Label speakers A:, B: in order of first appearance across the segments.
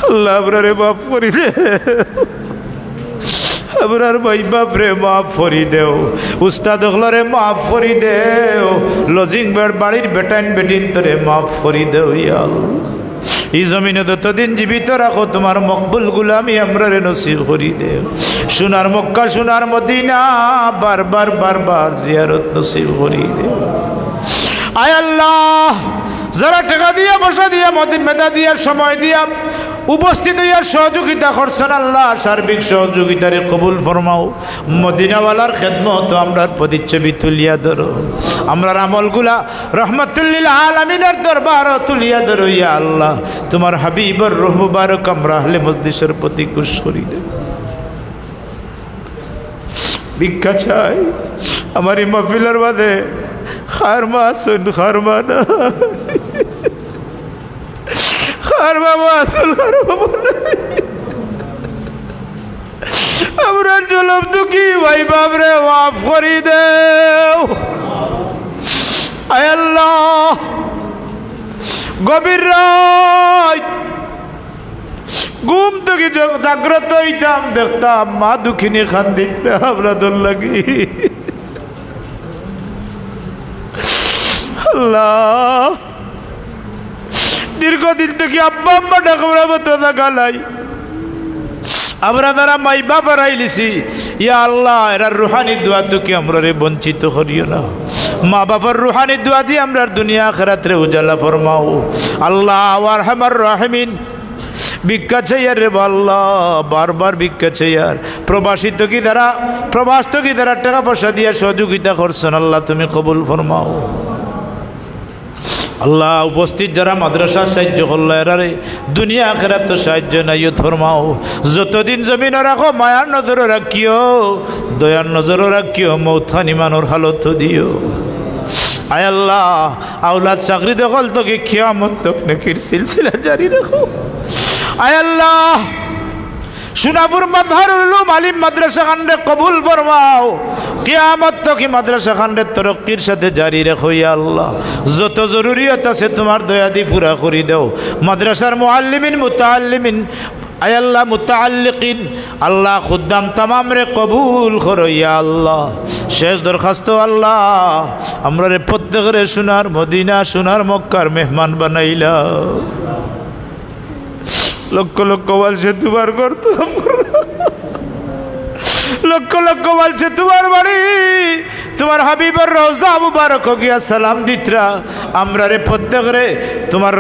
A: আল্লাহ আপনারে মাফ করি দে, আপনার ভাই বাপরে মাফ করি দেও, উস্তাদ হলরে মাফ করি দেও, লজিং বেড় বাড়ির বেটাইন বেটিন তোরে মাফ করি দেও। ইয়া আল্লাহ, এই জমিনে যতদিন জীবিত রাখো তোমার মকবুল গুলামি আমরারে নসিব করি দেও। সোনার মক্কা সোনার মদিনা বারবার বারবার জিয়ারত নসিব করি দেও। আয় আল্লাহ, যারা টাকা দিয়া পয়সা দিয়া মদিন মেধা দিয়া সময় দিয়া উপস্থিত হইয়া সহযোগিতা করছেন, আল্লাহ সার্বিক সহযোগিতারে কবুল ফরমাও। মদিনাওয়ালার খেদমত আমরার প্রতিচ্ছবি তুলিয়া ধরো, আমরার আমলগুলা রহমতুল্লিল আলামিনের দরবার তুলিয়া ধরো। ইয়া আল্লাহ, তোমার হাবিবর রূহ মুবারক আমরা আহলে মজলিসের প্রতি খুশ করি দে। ভিক্ষা চাই আমার এই মাহফিলের বাদে, খারমা আসুন, খারমা না খারমা আসুন, খারমা আমরা জলম দুঃখী ভাই বাবরে মাফ করি দেও। আয় আল্লাহ, গভীর রাত ঘুম থেকে জাগ্রত হইতাম, দেখতাম মা দুঃখিনী খান্দিত আমরা দল লাগি। আল্লাহ, দীর্ঘদিন থেকে আব্বা আম্মা ডাকবরা মতো গালাই আমরা তারা মাই বাপ হারাইলিছি। ইয়া আল্লাহ, এরা রুহানি দোয়া তো কি আমরা রে বঞ্চিত করিও না। মা বাবার রুহানি দোয়া দিয়ে আমরা দুনিয়া আখিরাতে উজালা ফরমাও। আল্লাহ আরহামার রাহিমিন, ভিক্ষা চাইয়ার রে আল্লাহ, বারবার ভিক্ষা চাইয়ার। প্রবাসী তো কি দ্বারা, প্রবাস তো কি দ্বারা টাকা পয়সা দিয়ে সহযোগিতা করছেন, আল্লাহ তুমি কবুল ফরমাও। আল্লাহ, উপস্থিত যারা মাদ্রাসা সাহায্য করল এরারে দুনিয়া আখিরাত তো সাহায্য নাইয়ত ফরমাও। যতদিন জমিন রাখো মায়ার নজর রাখিও, দয়ার নজর রাখিও, মৌথান ইমানোর হালত দিও। আয় আল্লাহ, আওলাদ চাকরি দখল তোকে কিয়ামত তক নেকির সিলসিলা জারি রাখো। আয় আল্লাহ, সোনাপুর মাযহারুল উলুম আলিম মাদ্রাসা খান্ডে কবুল ফরমাও। কিয়ামত তক মাদ্রাসা খান্ডে তরক্কির সাথে জারি রাখো। ইয়া আল্লাহ, যত জরুরিয়ত আছে তোমার দয়া দি পুরা করে দাও। মাদ্রাসার মুআল্লিমিন মুতাআল্লিমিন, আয় আল্লাহ মুতাআল্লিকিন, আল্লাহ খুদ্দাম তামাম রে কবুল করো। ইয়া আল্লাহ, শেষ দরখাস্ত আল্লাহ, আমরা রে প্রত্যেকের সোনার মদিনা সোনার মক্কার মেহমান বানাইলা। লক্ষ লক্ষ বলছে তোমার ঘর, লক্ষ লক্ষ বলছে তোমার বাড়ি, তোমার হাবিবের রওজা মুবারক গিয়া সালাম দিতরা। আমরা রে প্রত্যেক রে তোমার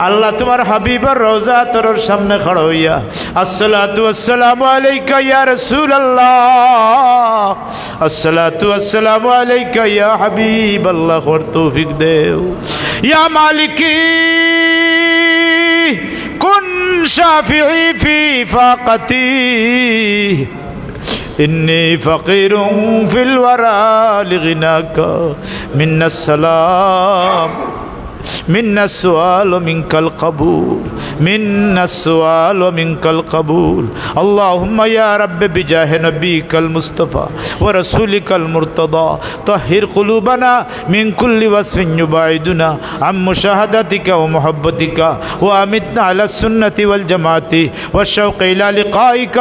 A: আল্লাহ তোমার হাবিবের রওজা তোর সামনে খড়া হইয়া আসসালাতু ওয়াসসালামু আলাইকা ইয়া রাসূলুল্লাহ, আসসালাতু ওয়াসসালামু আলাইকা ইয়া হাবিবাল্লাহ, ওর তৌফিক দেও। ইয়া মালিকি কুন শাফিঈ ফি ফাকাতি, إني فقير في الورى لغناك منا السلام منا السؤال ومنك القبول منا السؤال ومنك القبول اللهم يا رب بجاه نبيك المصطفى ورسولك المرتضى طهر قلوبنا من كل وصف يبعدنا عن مشاهدتك ومحبتك وأمتنا على السنة والجماعة والشوق إلى لقائك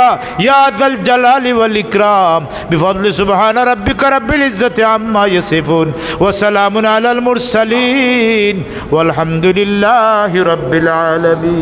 A: يا ذا الجلال والإكرام بفضل سبحان ربك رب العزة عما يصفون وسلام على المرسلين والحمد لله رب العالمين.